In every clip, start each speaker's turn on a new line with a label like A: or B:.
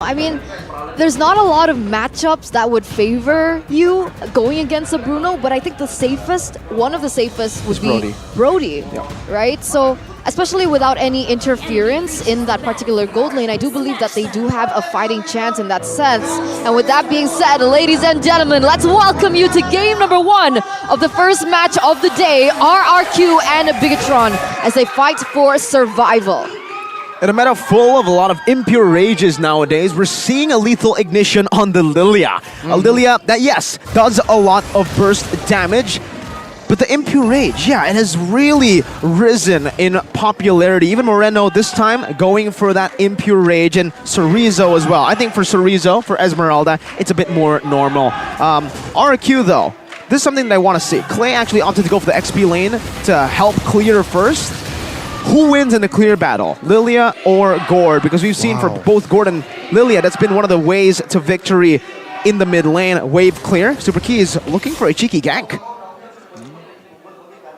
A: I mean, there's not a lot of matchups that would favor you going against a Bruno, but I think the safest, one of the safest would be Brody, right? So, especially without any interference in that particular gold lane, I do believe that they do have a fighting chance in that sense. And with that being said, ladies and gentlemen, let's welcome you to game number 1 of the first match of the day, RRQ and Bigatron, as they fight for survival.
B: In a meta full of a lot of impure rages nowadays, we're seeing a lethal ignition on the Lilia. A Lilia that, yes, does a lot of burst damage, but the impure rage, yeah, it has really risen in popularity. Even Moreno this time going for that impure rage, and Chorizo as well. I think for Chorizo, for Esmeralda, it's a bit more normal. RRQ though, this is something that I want to see. Clay actually opted to go for the XP lane to help clear first. Who wins in the clear battle, Lilia or Gord? Because we've seen for both Gord and Lilia, that's been one of the ways to victory in the mid lane. Wave clear. Super Key is looking for a cheeky gank.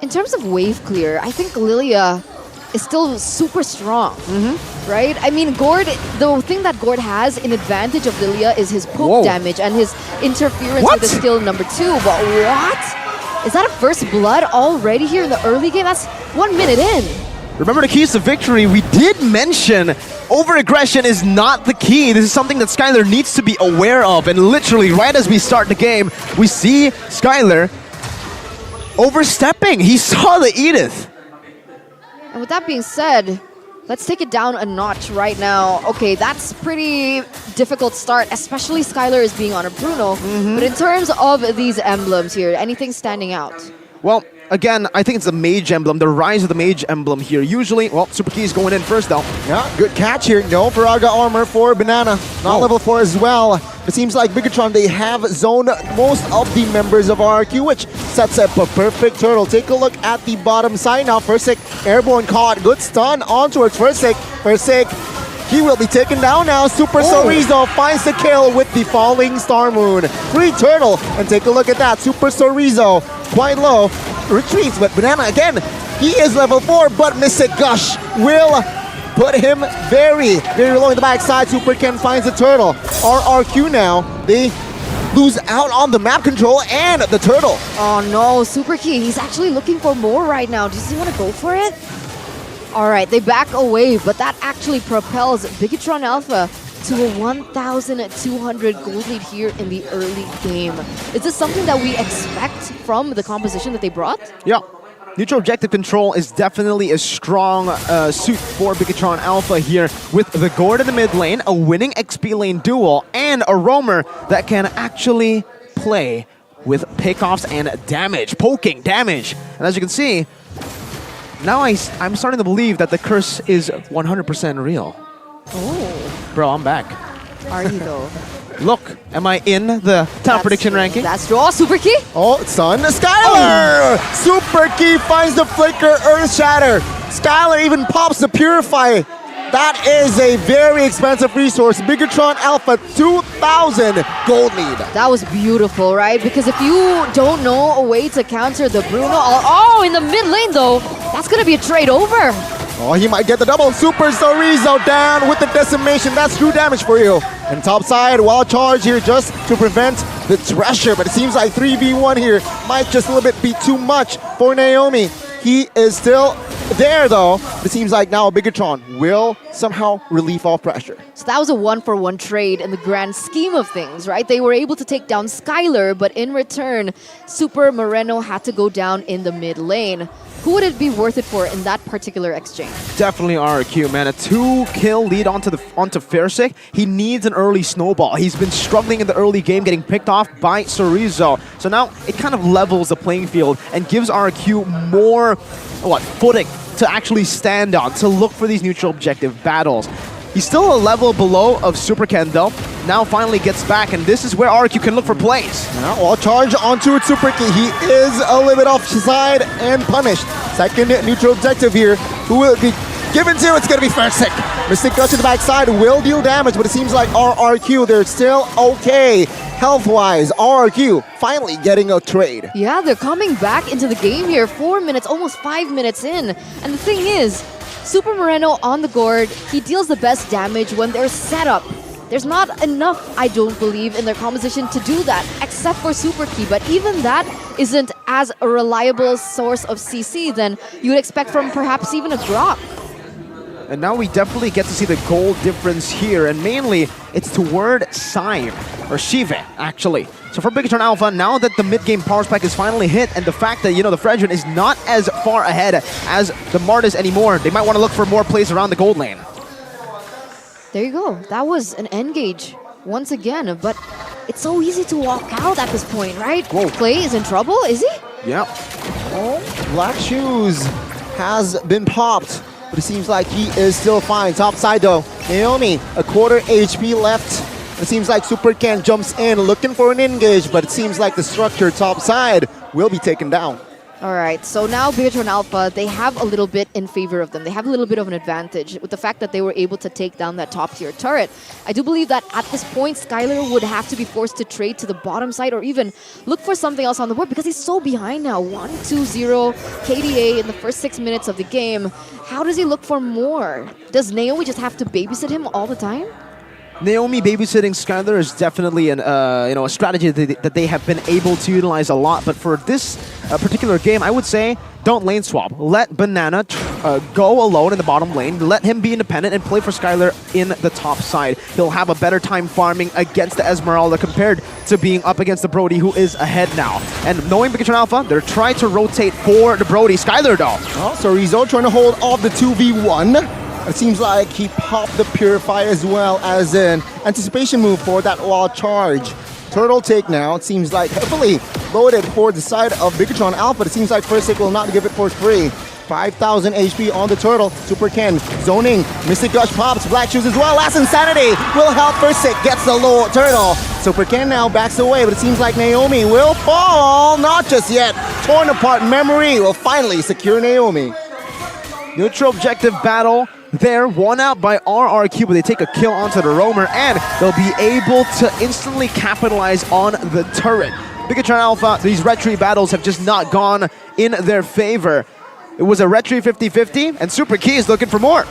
A: In terms of wave clear, I think Lilia is still super strong, right? I mean, Gord, the thing that Gord has in advantage of Lilia is his poke damage and his interference with the skill number 2. But what? Is that a first blood already here in the early game? That's 1 minute in.
B: Remember the keys to victory, we did mention over-aggression is not the key. This is something that Skylar needs to be aware of, and literally right as we start the game, we see Skylar overstepping. He saw the Edith.
A: And with that being said, let's take it down a notch right now. Okay, that's pretty difficult start, especially Skylar is being on a Bruno. But in terms of these emblems here, anything standing out?
B: Well, again, I think it's the Mage Emblem, the rise of the Mage Emblem here. Usually, well, Super Key is going in first though.
C: Yeah, good catch here. No Viraga armor for Banana. Not level 4 as well. It seems like Bigatron, they have zoned most of the members of RRQ, which sets up a perfect turtle. Take a look at the bottom side now. Fursic, airborne caught. Good stun on towards Fursic. Fursic, he will be taken down now. Super Chorizo finds the kill with the falling Star Moon. Free turtle, and take a look at that. Super Chorizo, quite low, retreats, but Banana again, he is level 4, but Mystic Gush will put him very, very low in the backside. Super Ken finds the turtle. RRQ now, they lose out on the map control and the turtle.
A: Oh no, Super Key, he's actually looking for more right now. Does he want to go for it? Alright, they back away, but that actually propels Bigatron Alpha to a 1,200 gold lead here in the early game. Is this something that we expect from the composition that they brought?
B: Yeah. Neutral objective control is definitely a strong suit for Bigatron Alpha here, with the Gord in the mid lane, a winning XP lane duel, and a roamer that can actually play with pickoffs and damage, poking damage. And as you can see, now I'm starting to believe that the curse is 100% real.
A: Oh.
B: Bro, I'm back.
A: Are you though?
B: Look, am I in the top prediction ranking?
A: That's true. Oh, Super Key?
C: Oh, son, Skylar! Super Key finds the flicker, Earth Shatter. Skylar even pops the Purify. That is a very expensive resource. Bigatron Alpha, 2,000 gold lead.
A: That was beautiful, right? Because if you don't know a way to counter the Bruno, oh, in the mid lane though, that's gonna be a trade over.
C: Oh, he might get the double. Super Chorizo down with the decimation. That's true damage for you. And top side, wild charge here just to prevent the Thresher. But it seems like 3v1 here might just a little bit be too much for Naomi. He is still there though. It seems like now Bigatron will somehow relieve off pressure.
A: So that was a 1-for-1 trade in the grand scheme of things, right? They were able to take down Skylar, but in return, Super Moreno had to go down in the mid lane. Who would it be worth it for in that particular exchange?
B: Definitely RRQ, man. A 2-kill lead onto Fursic. He needs an early snowball. He's been struggling in the early game, getting picked off by Chorizo. So now it kind of levels the playing field and gives RRQ more footing to actually stand on, to look for these neutral objective battles. He's still a level below of Super Ken though. Now finally gets back, and this is where RRQ can look for plays.
C: Now, all charge onto it, Super Key. He is a little bit offside and punished. Second neutral objective here. Who will it be given to? It's going to be Fursic. Mystic Gush to the backside will deal damage, but it seems like RRQ, they're still okay. Health-wise, RRQ finally getting a trade.
A: Yeah, they're coming back into the game here. 4 minutes, almost 5 minutes in. And the thing is, Super Moreno on the Gord, he deals the best damage when they're set up There's not enough, I don't believe, in their composition to do that, except for Super Key. But even that isn't as a reliable source of CC than you would expect from perhaps even a Grok.
B: And now we definitely get to see the goal difference here, and mainly it's toward Sime, or Shive, actually. So for Bigatron Alpha, now that the mid-game power spike is finally hit, and the fact that, you know, the Fredrin is not as far ahead as the Martis anymore, they might want to look for more plays around the gold lane.
A: There you go. That was an engage once again, but it's so easy to walk out at this point, right?
B: Whoa.
A: Clay is in trouble, is he?
B: Yep.
C: Oh, Black Shoes has been popped, but it seems like he is still fine. Top side though, Naomi, a quarter HP left. It seems like Super Ken jumps in looking for an engage, but it seems like the structure top side will be taken down.
A: All right, so now Bigatron Alpha, they have a little bit in favor of them. They have a little bit of an advantage with the fact that they were able to take down that top-tier turret. I do believe that at this point, Skylar would have to be forced to trade to the bottom side or even look for something else on the board because he's so behind now. 1-2-0 KDA in the first 6 minutes of the game. How does he look for more? Does Naomi just have to babysit him all the time?
B: Naomi babysitting Skylar is definitely an a strategy that they have been able to utilize a lot. But for this particular game, I would say don't lane swap. Let Banana go alone in the bottom lane. Let him be independent and play for Skylar in the top side. He'll have a better time farming against the Esmeralda compared to being up against the Brody, who is ahead now. And knowing Bigatron Alpha, they're trying to rotate for the Brody. Skylar though.
C: Oh, so Rizzo trying to hold off the 2v1. It seems like he popped the Purify as well as an anticipation move for that wall charge. Turtle take now, it seems like heavily loaded for the side of Bigatron Alpha. It seems like First Take will not give it for free. 5,000 HP on the Turtle. Super Ken zoning. Mystic Gush pops. Black Shoes as well. Last Insanity will help First Take. Gets the low Turtle. Super Ken now backs away, but it seems like Naomi will fall. Not just yet. Torn apart memory will finally secure Naomi.
B: Neutral objective battle. They're won out by RRQ, but they take a kill onto the roamer, and they'll be able to instantly capitalize on the turret. Bigatron Alpha, these retry battles have just not gone in their favor. It was a retry 50-50, and Super Key is looking for more.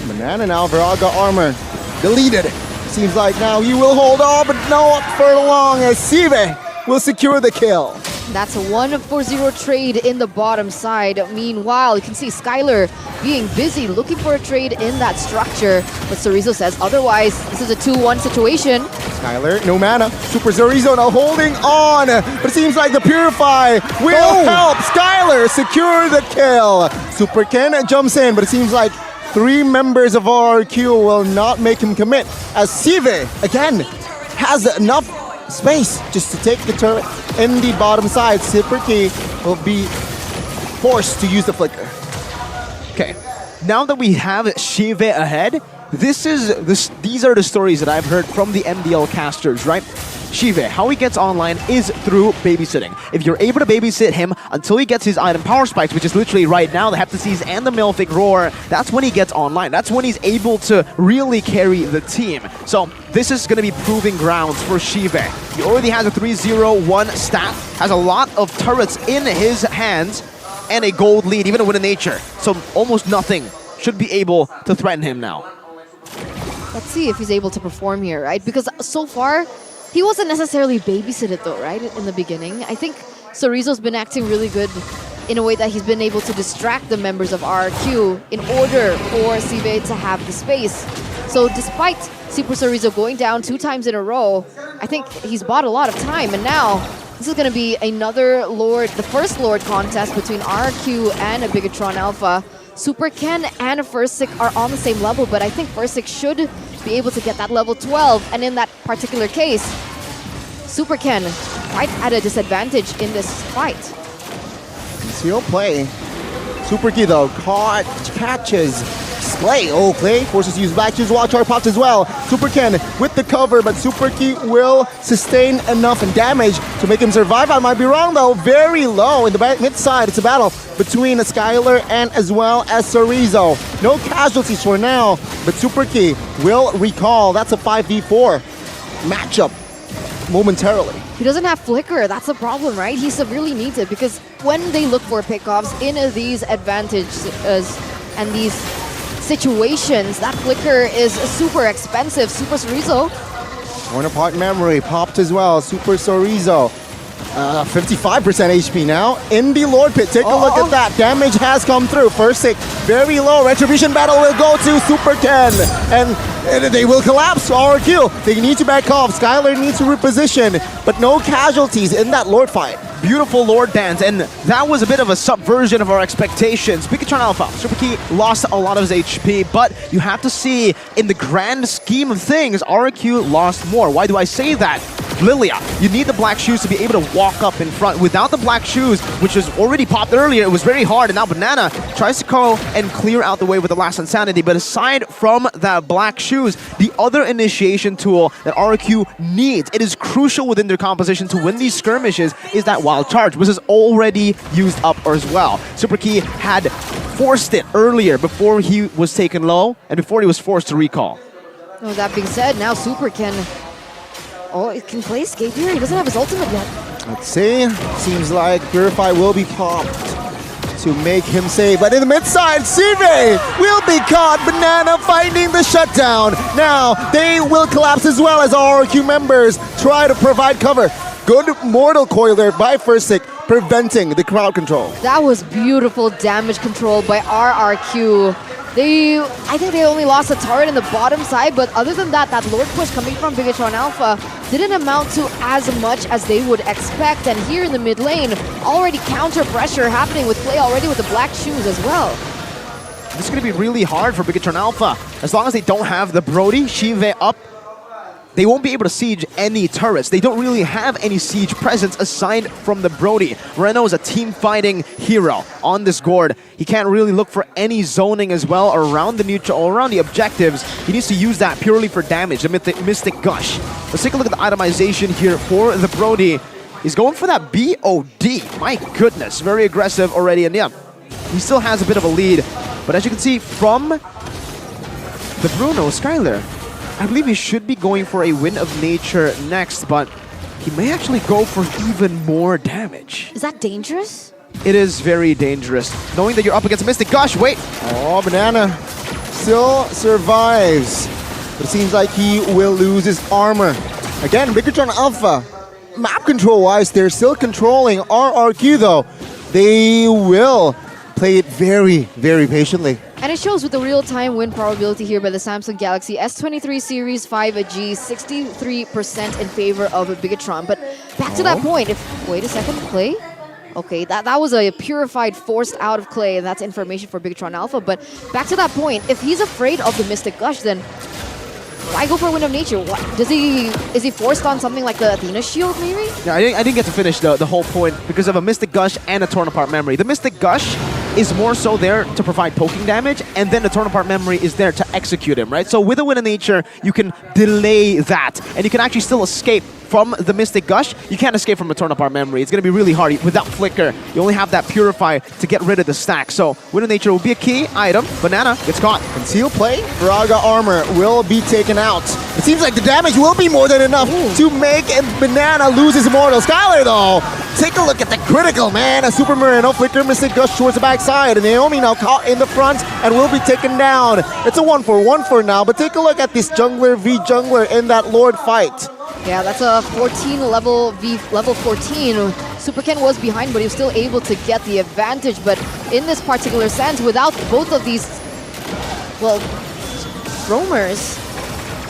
C: Banana now, Viraga armor deleted. Seems like now he will hold on, but not for long as Sive will secure the kill.
A: That's a 1-4-0 trade in the bottom side. Meanwhile, you can see Skylar being busy looking for a trade in that structure. But Sorizo says otherwise, this is a 2-1 situation.
C: Skylar, no mana. Super Sorizo now holding on. But it seems like the Purify will help Skylar secure the kill. Super Ken jumps in, but it seems like 3 members of RRQ will not make him commit. As Sive, again, has enough space just to take the turret in the bottom side. Super Key will be forced to use the flicker.
B: Okay, now that we have Shive ahead, these are the stories that I've heard from the MDL casters, right? Shive, how he gets online is through babysitting. If you're able to babysit him until he gets his item power spikes, which is literally right now, the Heptases and the Malefic Roar, that's when he gets online. That's when he's able to really carry the team. So this is going to be proving grounds for Shive. He already has a 3-0-1 stat, has a lot of turrets in his hands, and a gold lead, even a win in nature. So almost nothing should be able to threaten him now.
A: Let's see if he's able to perform here, right? Because so far, he wasn't necessarily babysitted though, right? In the beginning. I think Sorizo's been acting really good in a way that he's been able to distract the members of RRQ in order for Sive to have the space. So despite Super Sorizo going down 2 times in a row, I think he's bought a lot of time. And now, this is going to be another Lord, the first Lord contest between RRQ and a Bigatron Alpha. Super Ken and First Sick are on the same level, but I think First Sick should be able to get that level 12. And in that particular case, Super Ken quite at a disadvantage in this fight.
C: Seal play. Super Key though, catches Splay. Oh, Clay forces to use Black Shoes. Wild Charge pops as well. Super Ken with the cover, but Super Key will sustain enough damage to make him survive. I might be wrong though. Very low in the mid side. It's a battle between Skylar and as well as Sorizo. No casualties for now, but Super Key will recall. That's a 5v4 matchup momentarily.
A: He doesn't have Flicker. That's a problem, right? He severely needs it because when they look for pickoffs in these advantages and these situations. That flicker is super expensive. Super Chorizo.
C: Torn apart memory popped as well. Super Chorizo. 55% HP now in the Lord Pit. Take a look at that. Damage has come through. First hit, very low. Retribution battle will go to Super Ken. And they will collapse. RRQ. They need to back off. Skylar needs to reposition. But no casualties in that Lord fight.
B: Beautiful Lord dance, and that was a bit of a subversion of our expectations. Bigatron Alpha, Super Key lost a lot of his HP, but you have to see, in the grand scheme of things, RRQ lost more. Why do I say that? Lilia, you need the black shoes to be able to walk up in front. Without the black shoes, which was already popped earlier, it was very hard, and now Banana tries to go and clear out the way with the last Insanity, but aside from that black shoes, the other initiation tool that RRQ needs, it is crucial within their composition to win these skirmishes, is that wild charge, which is already used up as well. Super Key had forced it earlier before he was taken low and before he was forced to recall.
A: Oh, that being said, now Super can... Oh, it can play escape here. He doesn't have his ultimate yet.
C: Let's see. Seems like Purify will be popped to make him save. But in the mid side, Sive will be caught. Banana finding the shutdown. Now they will collapse as well as RRQ members try to provide cover. Good Mortal Coil there by Fursick, preventing the crowd control.
A: That was beautiful damage control by RRQ. I think they only lost a turret in the bottom side, but other than that, that Lord push coming from Bigatron Alpha didn't amount to as much as they would expect. And here in the mid lane, already counter pressure happening with play already with the black shoes as well.
B: This is going to be really hard for Bigatron Alpha. As long as they don't have the Brody, Shive up, they won't be able to siege any turrets. They don't really have any siege presence aside from the Brody. Reno is a team-fighting hero on this gourd. He can't really look for any zoning as well around the neutral or around the objectives. He needs to use that purely for damage, the Mystic Gush. Let's take a look at the itemization here for the Brody. He's going for that BOD. My goodness, very aggressive already. And yeah, he still has a bit of a lead. But as you can see from the Bruno, Skylar, I believe he should be going for a Wind of Nature next, but he may actually go for even more damage.
A: Is that dangerous?
B: It is very dangerous. Knowing that you're up against Mystic Gush, wait!
C: Oh, Banana still survives. But it seems like he will lose his armor. Again, Bigatron Alpha, map control-wise, they're still controlling RRQ though. They will play it very, very patiently.
A: And it shows with the real-time win probability here by the Samsung Galaxy S23 Series 5G, 63% in favor of Bigatron. But back to that point, wait a second, play? Okay, that was a purified, forced out of clay, and that's information for Bigatron Alpha. But back to that point, if he's afraid of the Mystic Gush, then why go for Wind of Nature? Is he forced on something like the Athena Shield, maybe?
B: Yeah, I didn't get to finish the whole point because of a Mystic Gush and a Torn Apart Memory. The Mystic Gush is more so there to provide poking damage, and then the Torn Apart Memory is there to execute him, right? So with a Wind of Nature, you can delay that, and you can actually still escape from the Mystic Gush. You can't escape from a Torn Apart Memory. It's going to be really hard. Without Flicker, you only have that Purify to get rid of the stack. So Wind of Nature will be a key item. Banana gets caught.
C: Conceal play, Braga armor will be taken out. It seems like the damage will be more than enough to make Banana lose his immortal. Skylar though, take a look at the critical, man. A Super Marino Flicker Mystic Gush towards the backside, and Naomi now caught in the front and will be taken down. It's a 1-for-1 for now, but take a look at this jungler v jungler in that Lord fight.
A: Yeah, that's a 14 level level 14. Super Ken was behind, but he was still able to get the advantage. But in this particular sense, without both of these, well, roamers,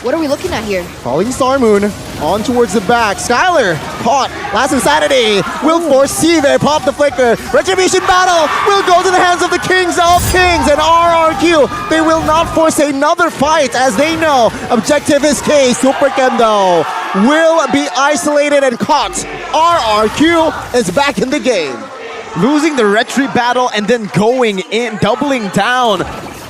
A: what are we looking at here?
C: Falling Star Moon on towards the back. Skylar caught. Last Insanity will foresee there. Pop the Flicker. Retribution battle will go to the hands of the Kings of Kings and RRQ. They will not force another fight as they know objective is K. Super Ken though will be isolated and caught. RRQ is back in the game.
B: Losing the retreat battle and then going in, doubling down,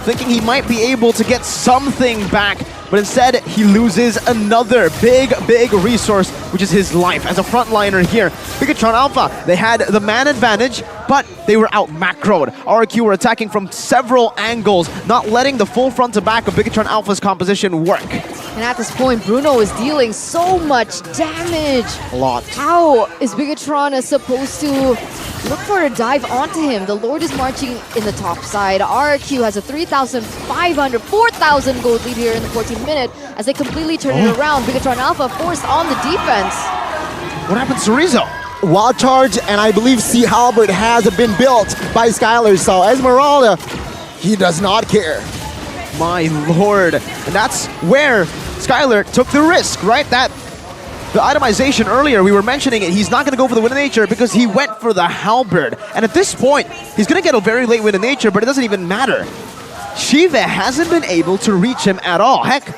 B: thinking he might be able to get something back. But instead, he loses another big resource, which is his life as a frontliner here. Bigatron Alpha, they had the man advantage, but they were out macroed. RRQ were attacking from several angles, not letting the full front to back of Bigatron Alpha's composition work.
A: And at this point, Bruno is dealing so much damage.
C: A lot.
A: How is Bigatron supposed to look for a dive onto him. The Lord is marching in the top side. RRQ has a 3,500, 4,000 gold lead here in the 14th minute as they completely turn it around. Bigatron Alpha forced on the defense.
B: What happens to Rizzo?
C: Wild Charge, and I believe Sea Halberd has been built by Skylar. So Esmeralda, he does not care.
B: My lord. And that's where Skylar took the risk, right? The itemization earlier, we were mentioning it, he's not going to go for the Wind of Nature because he went for the Halberd. And at this point, he's going to get a very late Wind of Nature, but it doesn't even matter. Shiva hasn't been able to reach him at all. Heck,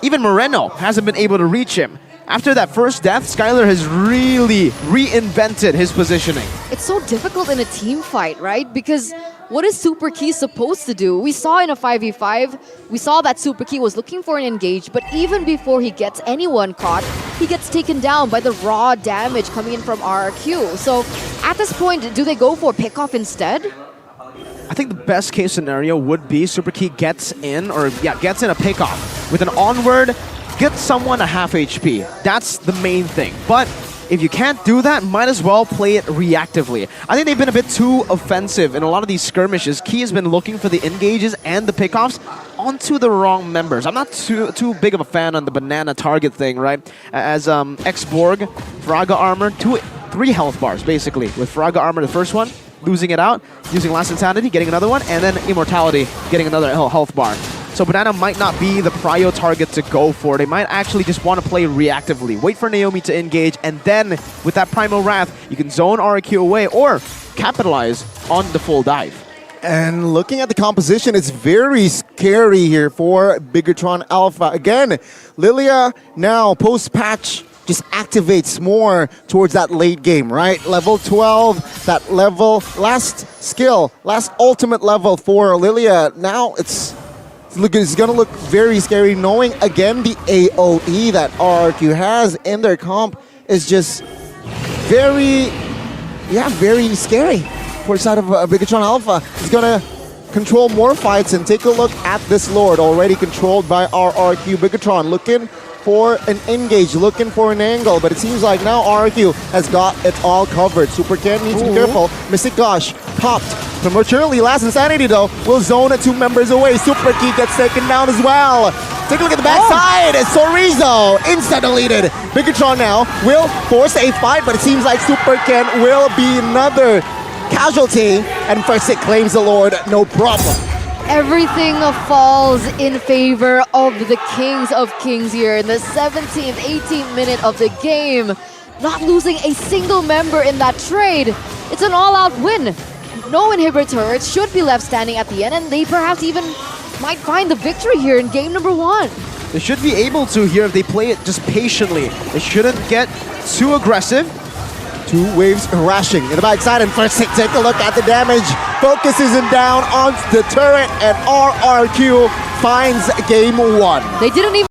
B: even Moreno hasn't been able to reach him. After that first death, Skylar has really reinvented his positioning.
A: It's so difficult in a team fight, right? Because what is Super Key supposed to do? We saw in a 5v5, we saw that Super Key was looking for an engage, but even before he gets anyone caught, he gets taken down by the raw damage coming in from RRQ. So at this point, do they go for pickoff instead?
B: I think the best case scenario would be Super Key gets in a pickoff. With an onward, get someone a half HP. That's the main thing. But if you can't do that, might as well play it reactively. I think they've been a bit too offensive in a lot of these skirmishes. Key has been looking for the engages and the pickoffs onto the wrong members. I'm not too big of a fan on the banana target thing, right? As X-Borg, Fraga Armor, 3 health bars, basically. With Fraga Armor, the first one, losing it out, using Last Insanity, getting another one, and then Immortality, getting another health bar. So Banana might not be the prio target to go for. They might actually just want to play reactively. Wait for Naomi to engage, and then with that Primal Wrath, you can zone RRQ away or capitalize on the full dive.
C: And looking at the composition, it's very scary here for Bigatron Alpha. Again, Lilia now post-patch just activates more towards that late game, right? Level 12, that level, last skill, last ultimate level for Lilia. Now it's going to look very scary, knowing again the AoE that RRQ has in their comp is just very scary for the side of Bigatron Alpha. He's going to control more fights, and take a look at this Lord already controlled by RRQ. Bigatron looking for an engage, looking for an angle, but it seems like now RRQ has got it all covered. Super Ken needs to be careful. Mystic Gosh popped prematurely. Last Insanity though will zone 2 members away. Super Key gets taken down as well. Take a look at the backside. Sorizo insta deleted. Bigatron now will force a fight, but it seems like Super Ken will be another casualty, and First It claims the Lord, no problem.
A: Everything falls in favor of the Kings of Kings here in the 17th, 18th minute of the game. Not losing a single member in that trade. It's an all-out win. No inhibitor turrets should be left standing at the end, and they perhaps even might find the victory here in game number 1.
B: They should be able to here if they play it just patiently. They shouldn't get too aggressive.
C: 2 waves rashing in the backside, and First take a look at the damage. Focuses him down on the turret, and RRQ finds game 1.
A: They didn't even